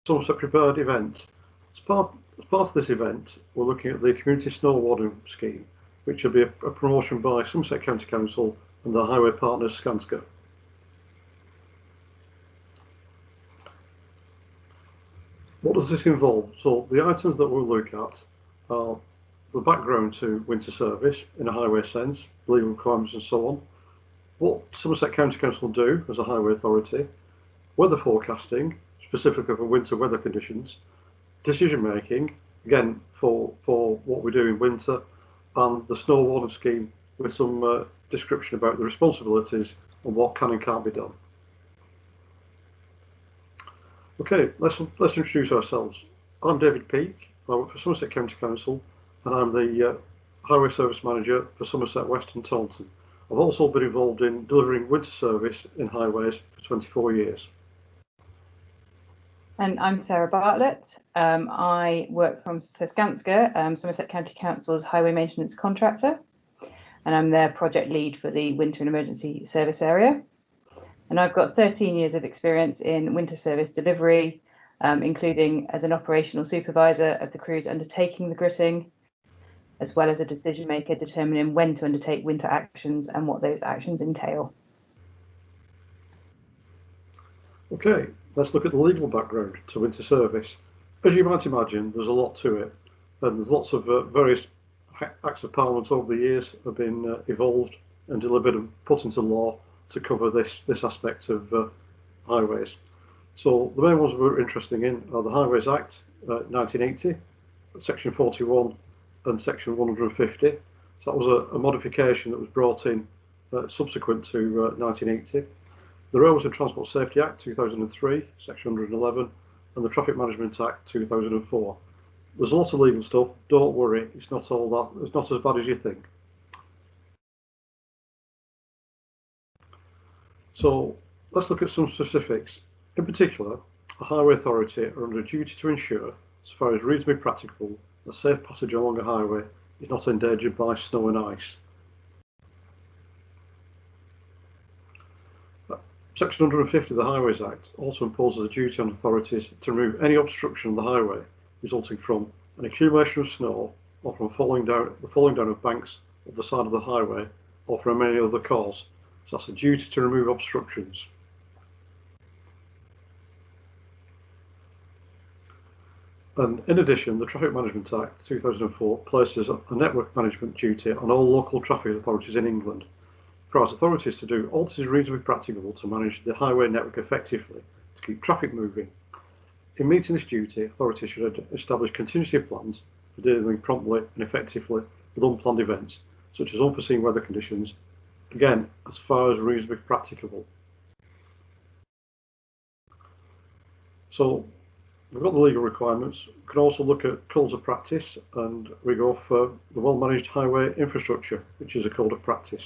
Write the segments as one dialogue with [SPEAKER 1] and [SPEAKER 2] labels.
[SPEAKER 1] Somerset prepared event. As part of this event, we're looking at the Community Snow Warden scheme, which will be a promotion by Somerset County Council and the highway partners Skanska. What does this involve? So the items that we'll look at are the background to winter service in a highway sense, legal requirements and so on, what Somerset County Council do as a highway authority, weather forecasting, specifically for winter weather conditions, decision making, again for what we do in winter, and the Snow Warden scheme with some description about the responsibilities and what can and can't be done. Okay, let's introduce ourselves. I'm David Peake. I work for Somerset County Council, and I'm the Highway Service Manager for Somerset West and Taunton. I've also been involved in delivering winter service in highways for 24 years.
[SPEAKER 2] And I'm Sarah Bartlett. I work for Skanska, Somerset County Council's highway maintenance contractor, and I'm their project lead for the winter and emergency service area. And I've got 13 years of experience in winter service delivery, including as an operational supervisor of the crews undertaking the gritting, as well as a decision maker determining when to undertake winter actions and what those actions entail.
[SPEAKER 1] Okay, let's look at the legal background to winter service. As you might imagine, there's a lot to it, and there's lots of various acts of parliament over the years have been evolved and delivered and put into law to cover this aspect of highways. So the main ones we're interested in are the Highways Act 1980, Section 41 and Section 150. So that was a modification that was brought in subsequent to 1980. The Roads and Transport Safety Act 2003, Section 111, and the Traffic Management Act 2004. There's a lot of legal stuff. Don't worry, it's not all that. It's not as bad as you think. So let's look at some specifics. In particular, the highway authority are under a duty to ensure, as far as reasonably practicable, that safe passage along a highway is not endangered by snow and ice. Section 150 of the Highways Act also imposes a duty on authorities to remove any obstruction on the highway resulting from an accumulation of snow or from the falling down of banks of the side of the highway or from any other cause. So that's a duty to remove obstructions. And in addition, the Traffic Management Act 2004 places a network management duty on all local traffic authorities in England, requires authorities to do all that is reasonably practicable to manage the highway network effectively to keep traffic moving. In meeting this duty, authorities should establish contingency plans for dealing promptly and effectively with unplanned events, such as unforeseen weather conditions, again, as far as reasonably practicable. So we've got the legal requirements. We can also look at codes of practice, and we go for the well-managed highway infrastructure, which is a code of practice.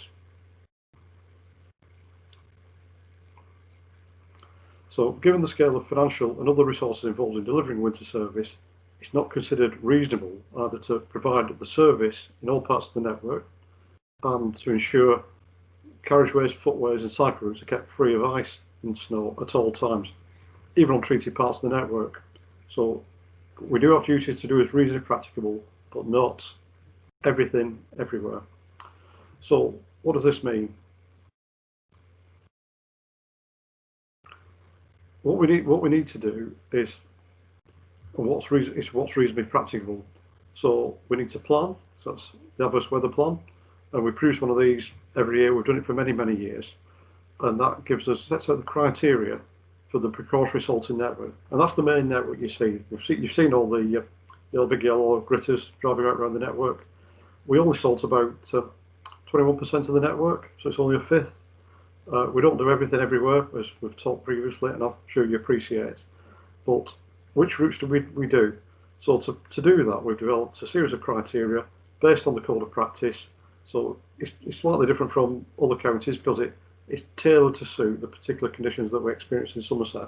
[SPEAKER 1] So given the scale of financial and other resources involved in delivering winter service, it's not considered reasonable either to provide the service in all parts of the network and to ensure carriageways, footways and cycle routes are kept free of ice and snow at all times, even on treated parts of the network. So we do have duties to do as reasonably practicable, but not everything everywhere. So what does this mean? What we need to do is what's reasonably practicable. So we need to plan. So that's the adverse weather plan, and we produce one of these every year. We've done it for many years, and that sets out the criteria for the precautionary salting network. And that's the main network you see. You've seen all the big yellow gritters driving around the network. We only salt about 21% of the network, so it's only a fifth. We don't do everything everywhere, as we've talked previously, and I'm sure you appreciate. But which routes do we do? So to do that, we've developed a series of criteria based on the code of practice. So it's slightly different from other counties because it's tailored to suit the particular conditions that we experience in Somerset.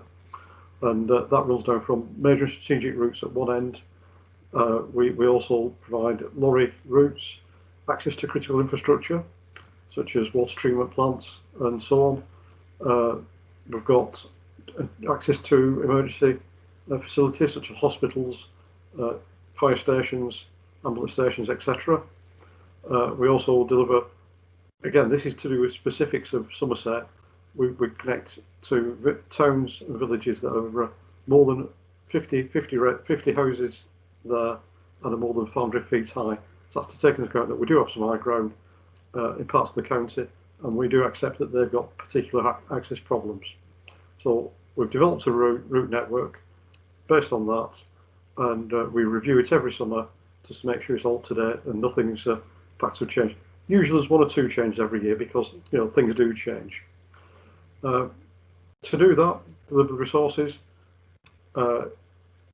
[SPEAKER 1] And that runs down from major and strategic routes at one end. We also provide lorry routes, access to critical infrastructure, such as water treatment plants and so on. We've got access to emergency facilities such as hospitals, fire stations, ambulance stations, etc. We also deliver, again, this is to do with specifics of Somerset. We connect to towns and villages that are more than 50 houses there and are more than 500 feet high. So that's to take into account that we do have some high ground in parts of the county, and we do accept that they've got particular access problems. So we've developed a route network based on that, and we review it every summer just to make sure it's all up to date and nothing's facts have changed. Usually there's one or two changes every year because things do change. To do that, deliver the resources.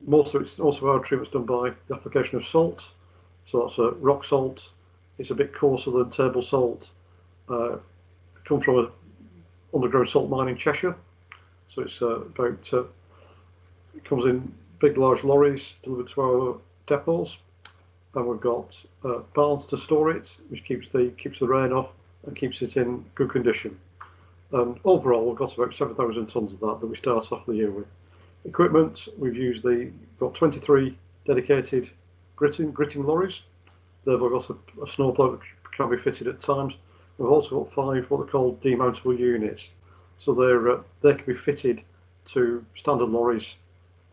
[SPEAKER 1] Most of our treatment's done by the application of salt. So that's a rock salt. It's a bit coarser than table salt. It comes from an underground salt mine in Cheshire. So it's it comes in big, large lorries delivered to our depots. And we've got barns to store it, which keeps the rain off and keeps it in good condition. And overall, we've got about 7,000 tonnes of that we start off the year with. Equipment, we've got 23 dedicated gritting lorries. They've got a snowplow that can be fitted at times. We've also got 5 what are called demountable units. So they can be fitted to standard lorries,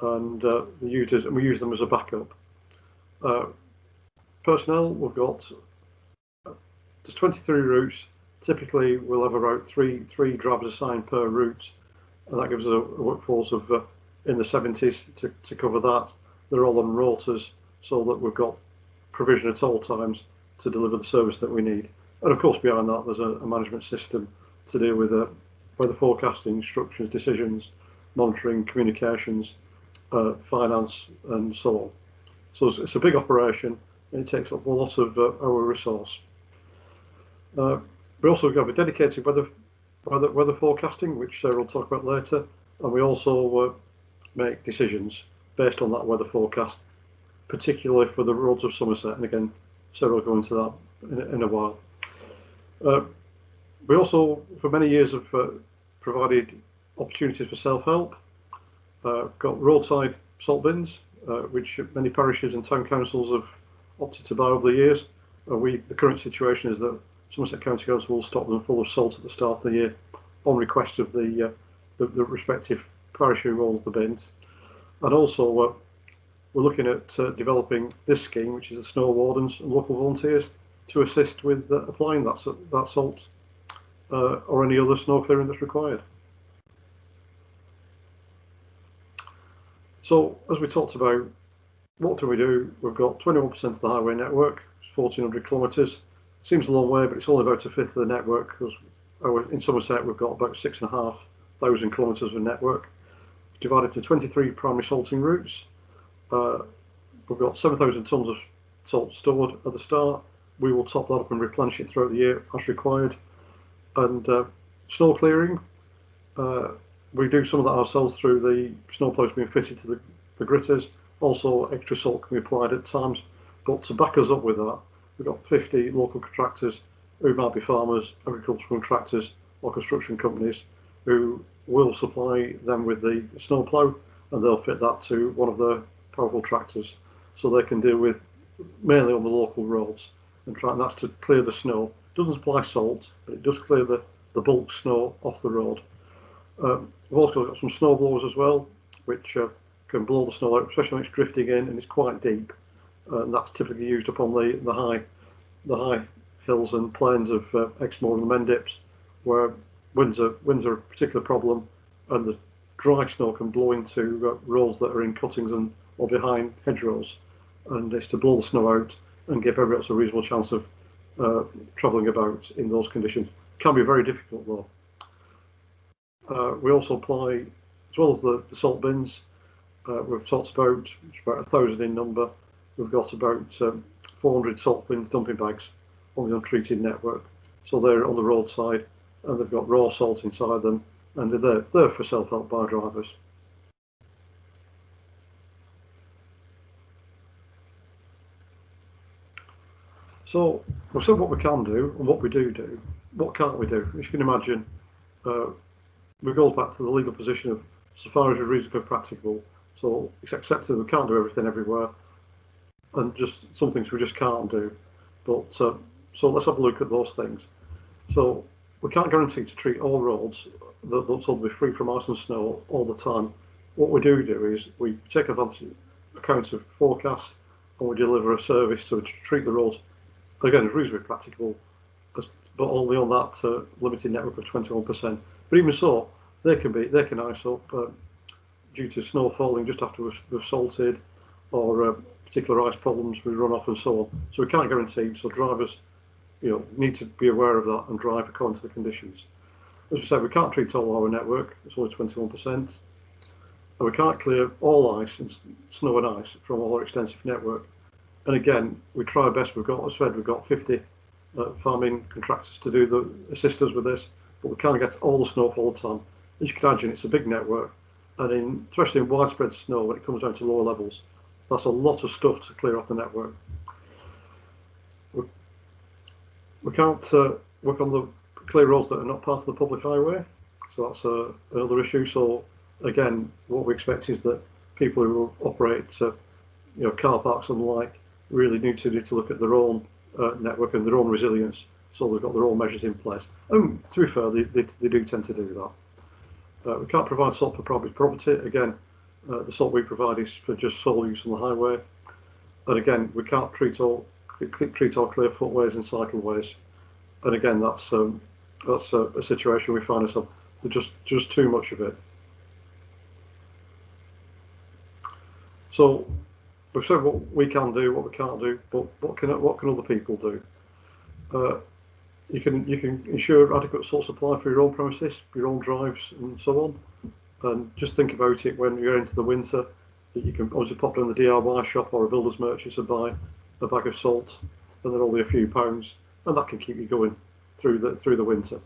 [SPEAKER 1] and we use them as a backup. Personnel, we've got there's 23 routes. Typically, we'll have about three drivers assigned per route, and that gives us a workforce of in the 70s to cover that. They're all on rotas, so that we've got provision at all times to deliver the service that we need. And of course, behind that, there's a management system to deal with weather forecasting, instructions, decisions, monitoring, communications, finance, and so on. So it's a big operation, and it takes up a lot of our resource. We also have a dedicated weather forecasting, which Sarah will talk about later, and we also make decisions based on that weather forecast, particularly for the roads of Somerset. And again, Sarah will go into that in a while. We also, for many years, have provided opportunities for self-help. Got roadside salt bins, which many parishes and town councils have opted to buy over the years. The current situation is that Somerset County Council will stock them full of salt at the start of the year on request of the respective parish who owns the bins. And also we're looking at developing this scheme, which is the Snow Wardens and local volunteers, to assist with applying that salt or any other snow clearing that's required. So, as we talked about, what do we do? We've got 21% of the highway network, 1,400 kilometres. Seems a long way, but it's only about a fifth of the network, because in Somerset we've got about 6,500 kilometres of network, divided to 23 primary salting routes. We've got 7,000 tonnes of salt stored at the start. We will top that up and replenish it throughout the year as required. And snow clearing, we do some of that ourselves through the snowplows being fitted to the gritters. Also, extra salt can be applied at times. But to back us up with that, we've got 50 local contractors who might be farmers, agricultural contractors, or construction companies who will supply them with the snowplow, and they'll fit that to one of the powerful tractors, so they can deal with mainly on the local roads and that's to clear the snow. It doesn't supply salt, but it does clear the bulk snow off the road. We've also got some snow blowers as well, which can blow the snow out, especially when it's drifting in and it's quite deep. And that's typically used upon the high hills and plains of Exmoor and the Mendips, where winds are a particular problem, and the dry snow can blow into roads that are in cuttings or behind hedgerows, and it's to blow the snow out and give everybody else a reasonable chance of travelling about in those conditions. It can be very difficult though. We also apply, as well as the salt bins, we've talked about, which is about 1,000 in number. We've got about 400 salt bins, dumping bags on the untreated network. So they're on the roadside, and they've got raw salt inside them, and they're there for self-help by drivers. So we've said what we can do and what we do. What can't we do? As you can imagine, we go back to the legal position of so far as reasonably practicable. So it's accepted we can't do everything everywhere, and just some things we just can't do. But so let's have a look at those things. So we can't guarantee to treat all roads that will be free from ice and snow all the time. What we do is we take account of forecasts, and we deliver a service to treat the roads, again, as reasonably practicable, but only on that limited network of 21%. But even so, they can ice up due to snow falling just after we've salted, or particular ice problems with runoff and so on. So we can't guarantee. So drivers, need to be aware of that and drive according to the conditions. As we said, we can't treat all our network. It's only 21%, and we can't clear all ice and snow and ice from our extensive network. And again, we try our best. We've got 50 farming contractors to assist us with this, but we can't get all the snowfall all the time. As you can imagine, it's a big network, and especially in widespread snow, when it comes down to lower levels, that's a lot of stuff to clear off the network. We can't work on the clear roads that are not part of the public highway, so that's another issue. So again, what we expect is that people who operate car parks and the like really need to look at their own network and their own resilience, so they've got their own measures in place. And to be fair, they do tend to do that. We can't provide salt for private property. Again, the salt we provide is for just sole use on the highway. And again, we can't treat or clear footways and cycleways. And again, that's a situation we find ourselves with just too much of it. So we've said what we can do, what we can't do, but what can other people do? You can ensure adequate salt supply for your own premises, for your own drives, and so on. And just think about it when you're into the winter, that you can obviously pop down the DIY shop or a builder's merchant and buy a bag of salt, and they're only a few pounds, and that can keep you going through the winter.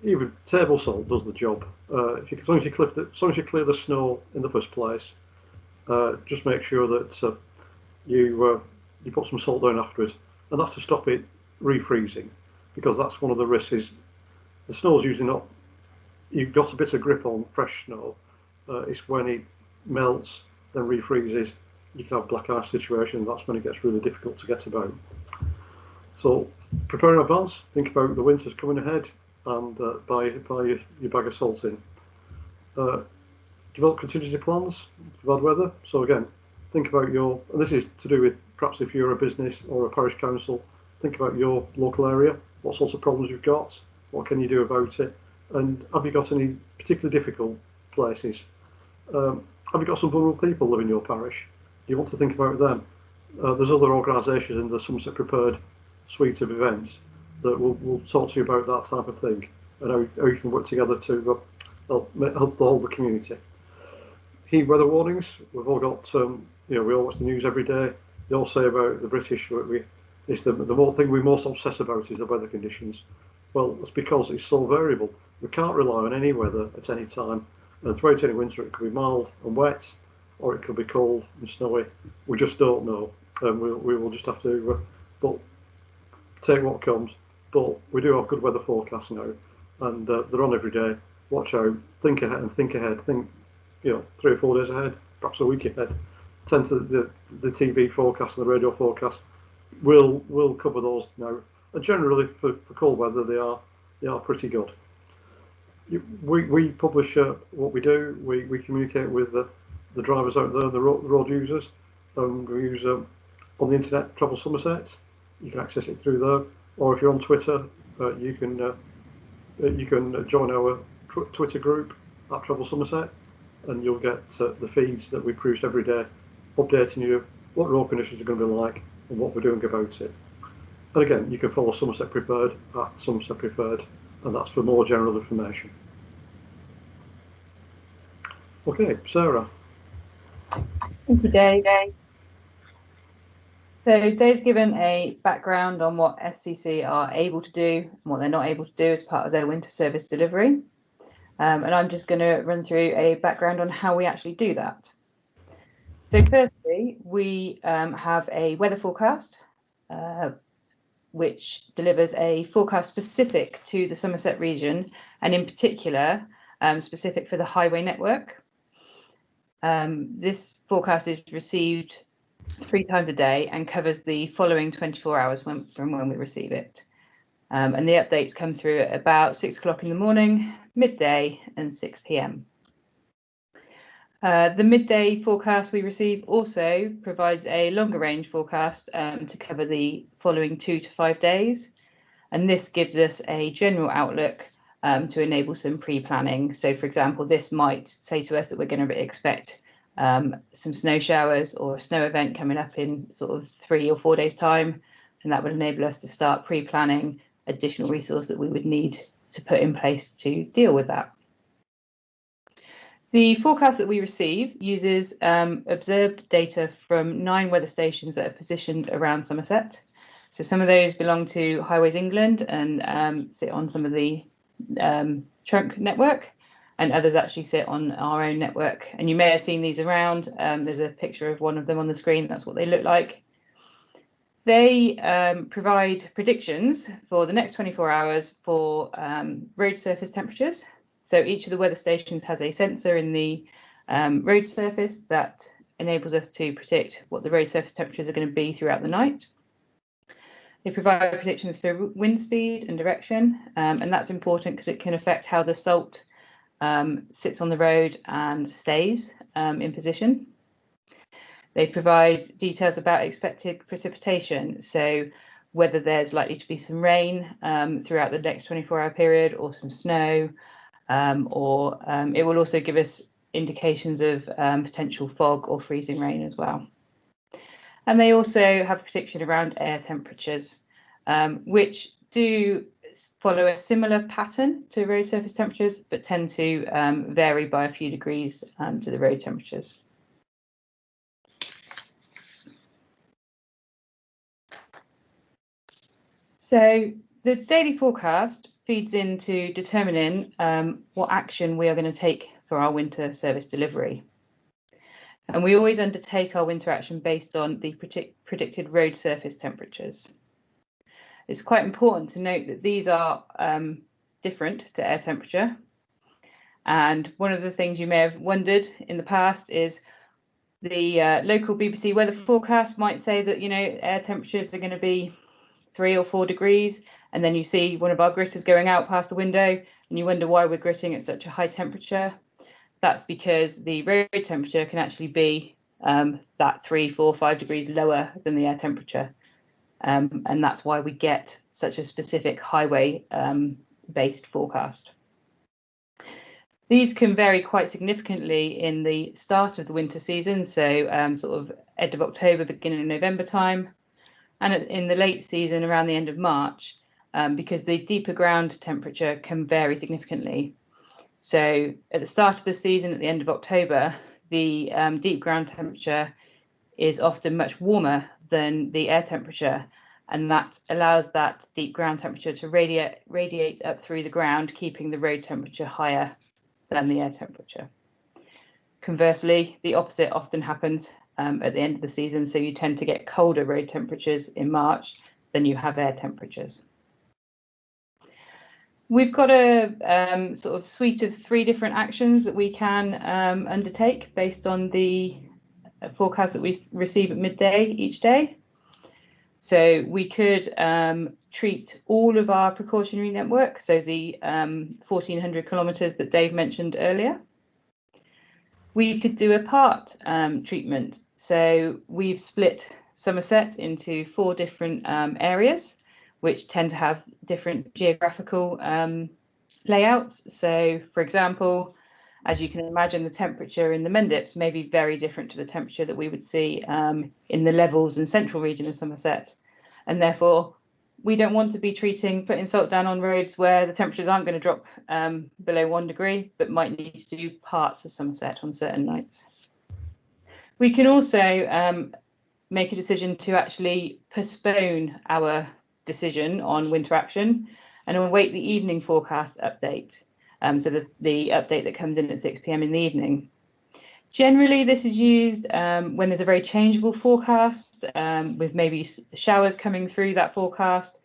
[SPEAKER 1] Even table salt does the job. As long as you clear the snow in the first place, just make sure that you put some salt down afterwards, and that's to stop it refreezing, because that's one of the risks. Is the snow's usually not. You've got a bit of grip on fresh snow. It's when it melts, then refreezes, you can have black ice situation. That's when it gets really difficult to get about. So prepare in advance. Think about the winter's coming ahead, and buy your bag of salt in. Develop contingency plans for bad weather. So again, think about and this is to do with perhaps if you're a business or a parish council, think about your local area, what sorts of problems you've got, what can you do about it, and have you got any particularly difficult places? Have you got some vulnerable people living in your parish? Do you want to think about them? There's other organisations in the Somerset Prepared suite of events that will talk to you about that type of thing, and how you can work together to help the community. Heat weather warnings. We've all got, we all watch the news every day. They all say about the British, it's the thing we most obsess about is the weather conditions. Well, it's because it's so variable. We can't rely on any weather at any time. And throughout any winter, it could be mild and wet, or it could be cold and snowy. We just don't know, and we will just have to take what comes. But we do have good weather forecasts now, and they're on every day. Watch out, think ahead. Think 3 or 4 days ahead, perhaps a week ahead. Tend to the TV forecast and the radio forecast will cover those now. And generally, for cold weather, they are pretty good. We publish what we do. We communicate with the drivers out there, the road users, and we use on the internet Travel Somerset. You can access it through there, or if you're on Twitter, you can join our Twitter group at Travel Somerset, and you'll get the feeds that we produce every day, updating you what road conditions are going to be like and what we're doing about it. And again, you can follow Somerset Prepared at Somerset Prepared, and that's for more general information. Okay, Sarah.
[SPEAKER 2] Thank you, Dave. So Dave's given a background on what SCC are able to do and what they're not able to do as part of their winter service delivery. And I'm just going to run through a background on how we actually do that. So firstly, we have a weather forecast, which delivers a forecast specific to the Somerset region, and in particular, specific for the highway network. This forecast is received 3 times a day and covers the following 24 hours from when we receive it. And the updates come through at about 6 o'clock in the morning, midday, and 6 p.m. The midday forecast we receive also provides a longer range forecast to cover the following 2 to 5 days. And this gives us a general outlook to enable some pre-planning. So, for example, this might say to us that we're going to expect some snow showers or a snow event coming up in sort of 3 or 4 days' time. And that would enable us to start pre-planning additional resource that we would need to put in place to deal with that. The forecast that we receive uses observed data from 9 weather stations that are positioned around Somerset. So some of those belong to Highways England and sit on some of the trunk network, and others actually sit on our own network. And you may have seen these around. There's a picture of one of them on the screen. That's what they look like. They provide predictions for the next 24 hours for road surface temperatures. So each of the weather stations has a sensor in the road surface that enables us to predict what the road surface temperatures are going to be throughout the night. They provide predictions for wind speed and direction, and that's important because it can affect how the salt sits on the road and stays in position. They provide details about expected precipitation, so whether there's likely to be some rain throughout the next 24-hour period or some snow, or it will also give us indications of potential fog or freezing rain as well. And they also have prediction around air temperatures, which do follow a similar pattern to road surface temperatures, but tend to vary by a few degrees to the road temperatures. So the daily forecast feeds into determining what action we are going to take for our winter service delivery. And we always undertake our winter action based on the predicted road surface temperatures. It's quite important to note that these are different to air temperature. And one of the things you may have wondered in the past is the local BBC weather forecast might say that, air temperatures are going to be 3 or 4 degrees. And then you see one of our gritters going out past the window and you wonder why we're gritting at such a high temperature. That's because the road temperature can actually be that 3, 4, 5 degrees lower than the air temperature. And that's why we get such a specific highway based forecast. These can vary quite significantly in the start of the winter season, so sort of end of October, beginning of November time, and in the late season around the end of March, because the deeper ground temperature can vary significantly. So at the start of the season, at the end of October, the deep ground temperature is often much warmer than the air temperature, and that allows that deep ground temperature to radiate up through the ground, keeping the road temperature higher than the air temperature. Conversely, the opposite often happens at the end of the season, so you tend to get colder road temperatures in March than you have air temperatures. We've got a sort of suite of 3 different actions that we can undertake based on the forecast that we receive at midday each day. So we could treat all of our precautionary network, so the 1,400 kilometres that Dave mentioned earlier. We could do a part treatment. So we've split Somerset into 4 different areas, which tend to have different geographical layouts. So, for example, as you can imagine, the temperature in the Mendips may be very different to the temperature that we would see in the Levels and central region of Somerset. And therefore, we don't want to be putting salt down on roads where the temperatures aren't going to drop below 1 degree, but might need to do parts of Somerset on certain nights. We can also make a decision to actually postpone our decision on winter action and await the evening forecast update. So the update that comes in at 6 p.m. in the evening. Generally, this is used when there's a very changeable forecast, with maybe showers coming through that forecast,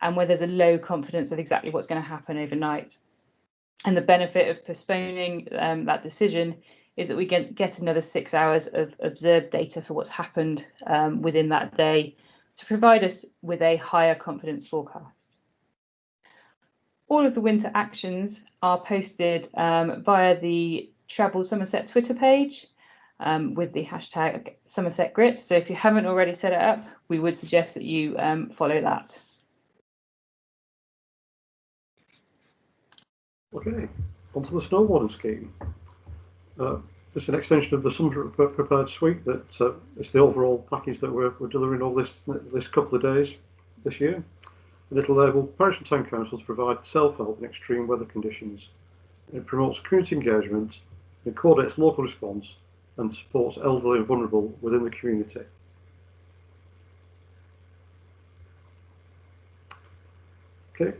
[SPEAKER 2] and where there's a low confidence of exactly what's going to happen overnight. And the benefit of postponing that decision is that we get another 6 hours of observed data for what's happened within that day to provide us with a higher confidence forecast. All of the winter actions are posted via the Travel Somerset Twitter page with the hashtag Somerset Grit. So if you haven't already set it up, we would suggest that you follow that.
[SPEAKER 1] Okay, onto the Snow Warden scheme. It's an extension of the Summer Prepared Suite. That it's the overall package that we're delivering all this couple of days this year. And it'll enable parish and town councils to provide self-help in extreme weather conditions. It promotes community engagement, it coordinates local response, and supports elderly and vulnerable within the community. Okay,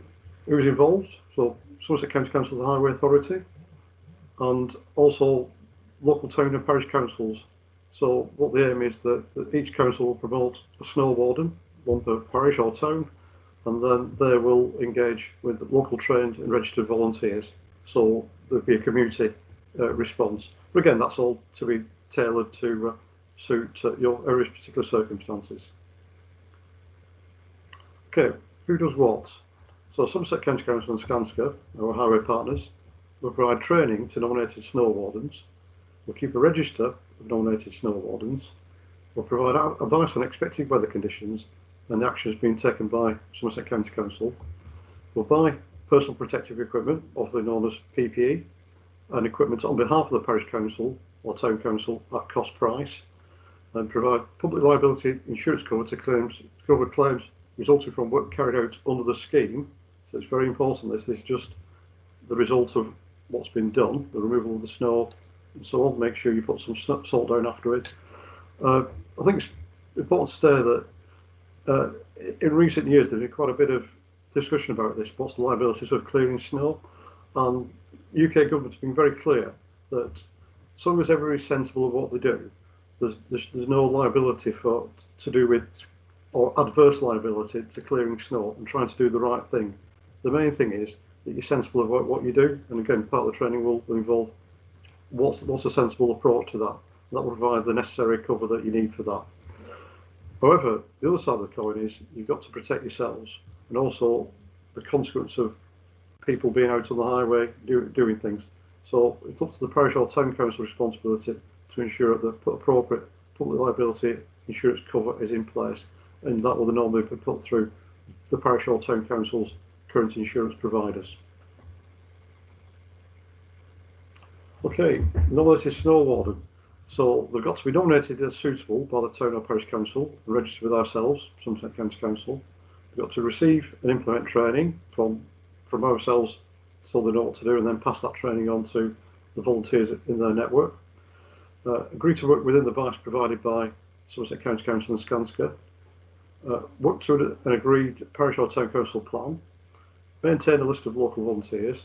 [SPEAKER 1] who's involved? So Somerset County Council, the Highway Authority, and also local town and parish councils. So what the aim is that each council will promote a Snow Warden, one per parish or town, and then they will engage with local trained and registered volunteers. So there'll be a community response. But again, that's all to be tailored to suit your area's particular circumstances. Okay, who does what? So Somerset County Council and Skanska, our highway partners, will provide training to nominated Snow Wardens. We'll keep a register of nominated Snow Wardens. We'll provide advice on expected weather conditions and the actions being taken by Somerset County Council. We'll buy personal protective equipment, often known as PPE, and equipment on behalf of the parish council or town council at cost price, and provide public liability insurance cover to cover claims resulting from work carried out under the scheme. So it's very important this is just the result of what's been done, the removal of the snow and so on. Make sure you put some salt down after it. I think it's important to say that in recent years there's been quite a bit of discussion about this, what's the liabilities of clearing snow, and UK government's been very clear that as long as everybody's sensible of what they do, there's no liability to do with, or adverse liability to clearing snow and trying to do the right thing. The main thing is that you're sensible of what you do, and again, part of the training will involve what's a sensible approach to that. That will provide the necessary cover that you need for that. However, the other side of the coin is you've got to protect yourselves, and also the consequence of people being out on the highway doing things. So it's up to the parish or town council responsibility to ensure that appropriate public liability insurance cover is in place, and that will normally be put through the parish or town council's current insurance providers. Okay, nominated Snow Warden. So they've got to be nominated as suitable by the town or parish council and registered with ourselves, Somerset County Council. They've got to receive and implement training from ourselves so they know what to do, and then pass that training on to the volunteers in their network. Agree to work within the advice provided by Somerset County Council and Skanska. Work to an agreed parish or town council plan. Maintain a list of local volunteers.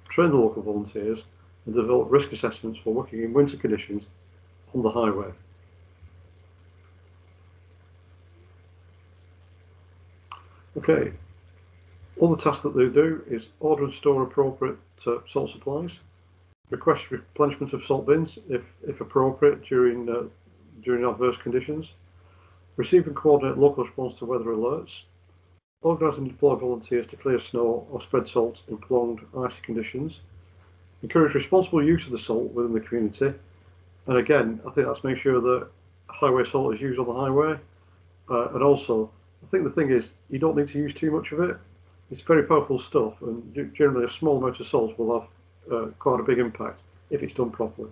[SPEAKER 1] Train the local volunteers and develop risk assessments for working in winter conditions on the highway. Okay, all the tasks that they do is order and store appropriate salt supplies, request replenishment of salt bins if appropriate during adverse conditions, receive and coordinate local response to weather alerts, organise and deploy volunteers to clear snow or spread salt in prolonged icy conditions, encourage responsible use of the salt within the community, and again, I think that's make sure that highway salt is used on the highway, and also, I think the thing is, you don't need to use too much of it. It's very powerful stuff, and generally a small amount of salt will have quite a big impact if it's done properly,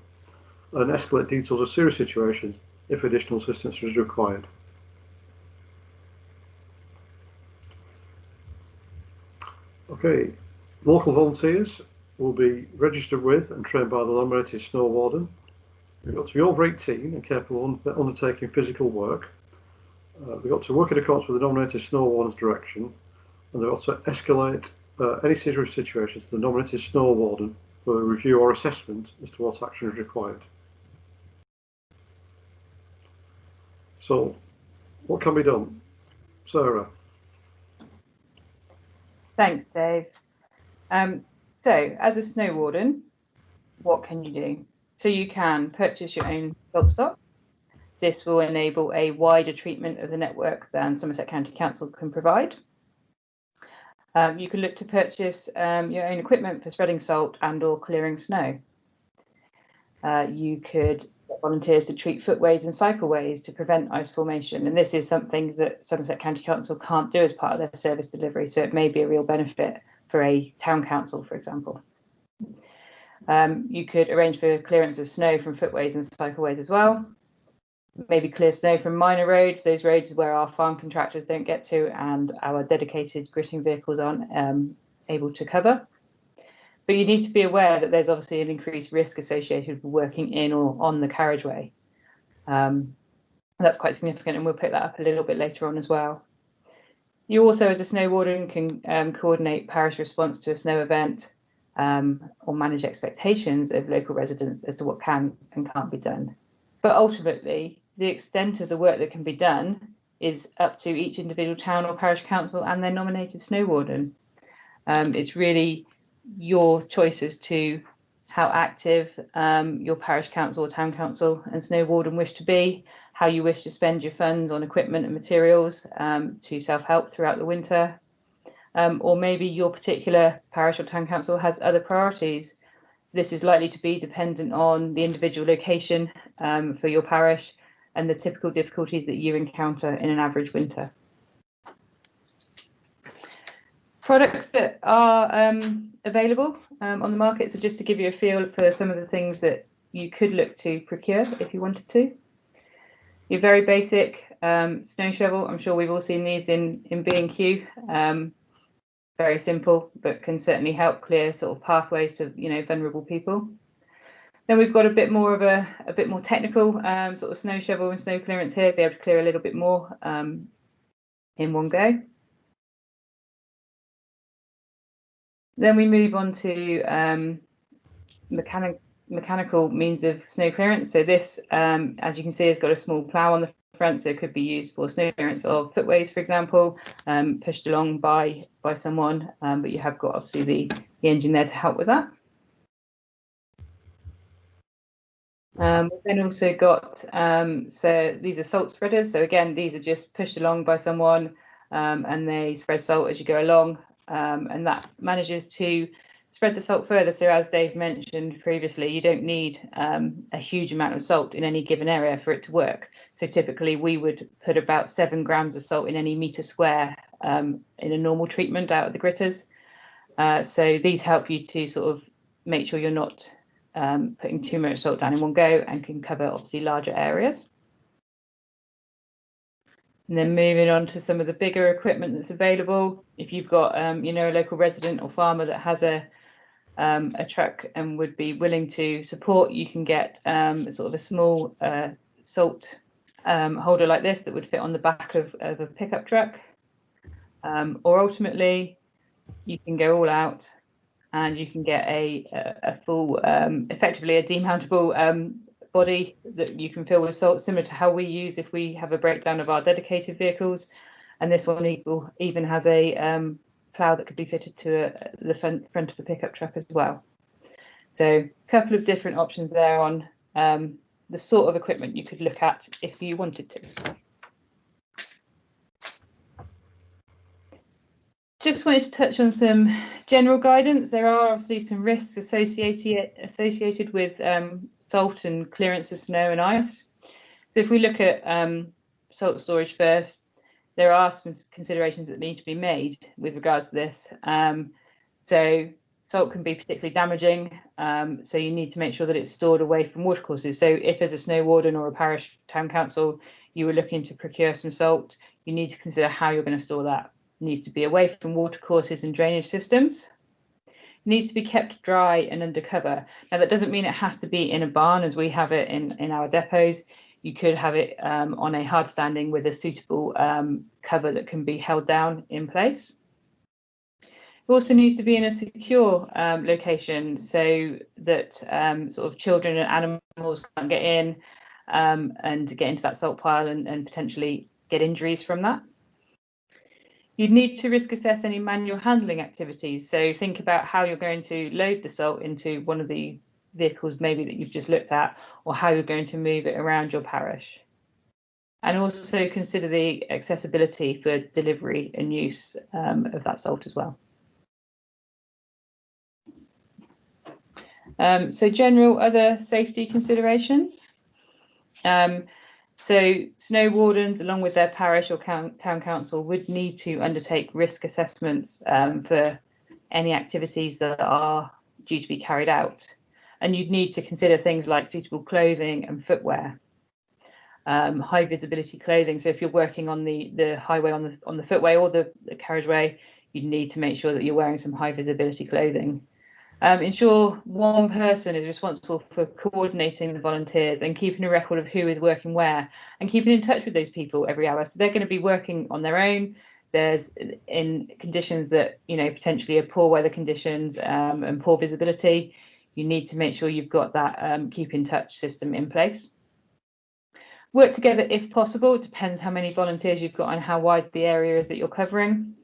[SPEAKER 1] and escalate details of serious situations if additional assistance is required. Okay, local volunteers will be registered with and trained by the nominated Snow Warden. They've got to be over 18 and capable of undertaking physical work. They've got to work in accordance with the nominated Snow Warden's direction, and they've got to escalate any serious situations to the nominated Snow Warden for a review or assessment as to what action is required. So, what can be done? Sarah?
[SPEAKER 2] Thanks, Dave. So, as a Snow Warden, what can you do? So you can purchase your own salt stock. This will enable a wider treatment of the network than Somerset County Council can provide. You can look to purchase your own equipment for spreading salt and or clearing snow. You could get volunteers to treat footways and cycleways to prevent ice formation. And this is something that Somerset County Council can't do as part of their service delivery. So it may be a real benefit for a town council, for example. You could arrange for clearance of snow from footways and cycleways as well. Maybe clear snow from minor roads, those roads where our farm contractors don't get to and our dedicated gritting vehicles aren't able to cover. But you need to be aware that there's obviously an increased risk associated with working in or on the carriageway. That's quite significant, and we'll pick that up a little bit later on as well. You also, as a snow warden, can coordinate parish response to a snow event or manage expectations of local residents as to what can and can't be done. But ultimately, the extent of the work that can be done is up to each individual town or parish council and their nominated snow warden. It's really your choice as to how active your parish council or town council and snow warden wish to be, how you wish to spend your funds on equipment and materials to self-help throughout the winter, or maybe your particular parish or town council has other priorities. This is likely to be dependent on the individual location for your parish and the typical difficulties that you encounter in an average winter. Products that are available on the market, so just to give you a feel for some of the things that you could look to procure if you wanted to. Your very basic snow shovel. I'm sure we've all seen these in B&Q. Very simple, but can certainly help clear sort of pathways to vulnerable people. Then we've got a bit more of a bit more technical sort of snow shovel and snow clearance here, be able to clear a little bit more in one go. Then we move on to mechanical means of snow clearance. So this, as you can see, has got a small plough on the front, so it could be used for snow clearance of footways, for example, pushed along by someone, but you have got obviously the engine there to help with that. We've then also got, so these are salt spreaders. So again, these are just pushed along by someone and they spread salt as you go along, and that manages to spread the salt further. So as Dave mentioned previously, you don't need a huge amount of salt in any given area for it to work. So typically we would put about 7 grams of salt in any metre square in a normal treatment out of the gritters. So these help you to sort of make sure you're not putting too much salt down in one go and can cover obviously larger areas. And then moving on to some of the bigger equipment that's available. If you've got a local resident or farmer that has a truck and would be willing to support, you can get sort of a small salt holder like this that would fit on the back of a pickup truck, or ultimately you can go all out and you can get a full, effectively a demountable body that you can fill with salt, similar to how we use if we have a breakdown of our dedicated vehicles. And this one even has a plough that could be fitted to the front of the pickup truck as well. So a couple of different options there on the sort of equipment you could look at if you wanted to. Just wanted to touch on some general guidance. There are obviously some risks associated with salt and clearance of snow and ice. So if we look at salt storage first, there are some considerations that need to be made with regards to this. So salt can be particularly damaging, so you need to make sure that it's stored away from watercourses. So if as a snow warden or a parish town council you were looking to procure some salt, you need to consider how you're going to store that. It needs to be away from watercourses and drainage systems. It needs to be kept dry and under cover. Now that doesn't mean it has to be in a barn as we have it in our depots. You could have it on a hard standing with a suitable cover that can be held down in place. It also needs to be in a secure location so that sort of children and animals can't get in and get into that salt pile and potentially get injuries from that. You'd need to risk assess any manual handling activities. So think about how you're going to load the salt into one of the vehicles maybe that you've just looked at, or how you're going to move it around your parish. And also consider the accessibility for delivery and use of that salt as well. So general other safety considerations. So Snow Wardens, along with their parish or town council, would need to undertake risk assessments for any activities that are due to be carried out. And you'd need to consider things like suitable clothing and footwear. High visibility clothing. So if you're working on the highway on the footway or the carriageway, you need to make sure that you're wearing some high visibility clothing. Ensure one person is responsible for coordinating the volunteers and keeping a record of who is working where, and keeping in touch with those people every hour. So they're going to be working on their own. There's in conditions that, you know, potentially are poor weather conditions and poor visibility. You need to make sure you've got that keep in touch system in place. Work together if possible. It depends how many volunteers you've got and how wide the area is that you're covering.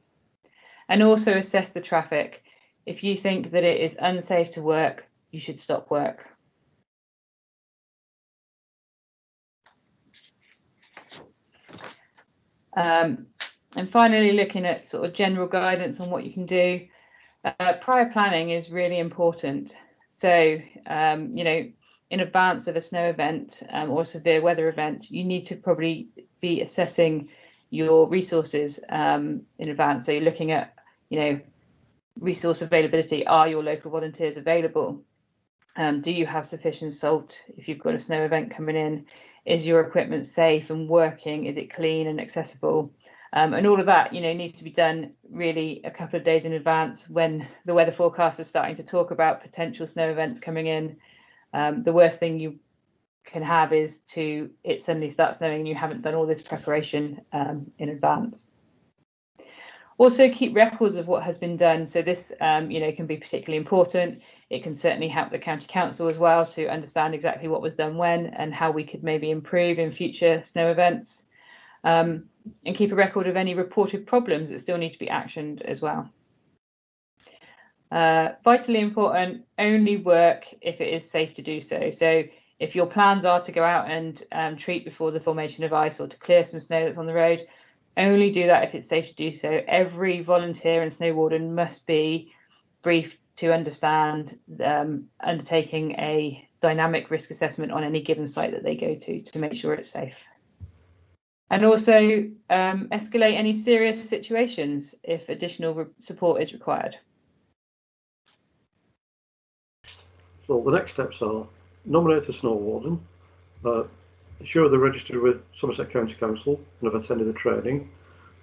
[SPEAKER 2] And also assess the traffic. If you think that it is unsafe to work, you should stop work. And finally, looking at sort of general guidance on what you can do. Prior planning is really important. So, you know, in advance of a snow event or severe weather event, you need to probably be assessing your resources in advance. So you're looking at, you know, resource availability. Are your local volunteers available? Do you have sufficient salt if you've got a snow event coming in? Is your equipment safe and working? Is it clean and accessible? And all of that, you know, needs to be done really a couple of days in advance when the weather forecast is starting to talk about potential snow events coming in. The worst thing you can have is it suddenly starts snowing and you haven't done all this preparation in advance. Also keep records of what has been done. So this, you know, can be particularly important. It can certainly help the county council as well to understand exactly what was done when and how we could maybe improve in future snow events. And keep a record of any reported problems that still need to be actioned as well. Vitally important, only work if it is safe to do so. So if your plans are to go out and treat before the formation of ice or to clear some snow that's on the road, only do that if it's safe to do so. Every volunteer and snow warden must be briefed to understand undertaking a dynamic risk assessment on any given site that they go to make sure it's safe. And also escalate any serious situations if additional support is required.
[SPEAKER 1] So the next steps are nominate a snow warden, ensure they're registered with Somerset County Council and have attended the training.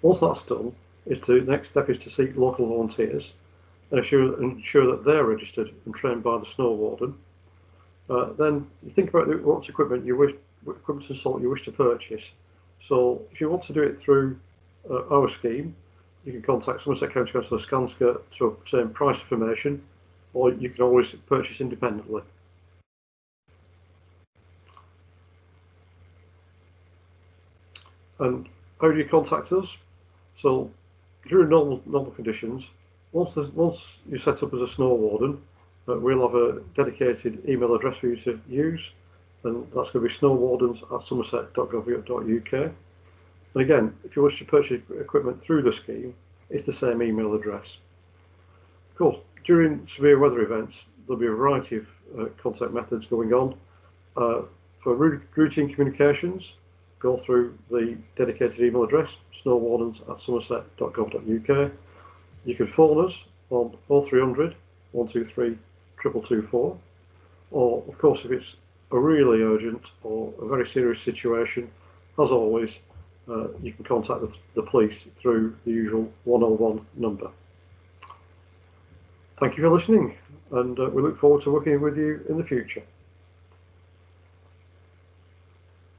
[SPEAKER 1] Once that's done, the next step is to seek local volunteers and ensure that they're registered and trained by the snow warden. Then you think about what equipment and salt you wish to purchase. So if you want to do it through our scheme, you can contact Somerset County Council of Skanska to obtain price information, or you can always purchase independently. And how do you contact us? So during normal conditions, once you're set up as a snow warden, we'll have a dedicated email address for you to use, and that's going to be snowwardens@somerset.gov.uk. And again, if you wish to purchase equipment through the scheme, it's the same email address. Of course, during severe weather events, there'll be a variety of contact methods going on. For routine communications, go through the dedicated email address, snowwardens@somerset.gov.uk. You can phone us on 0300 123 224, or of course if it's a really urgent or a very serious situation, as always, you can contact the police through the usual 101 number. Thank you for listening, and we look forward to working with you in the future.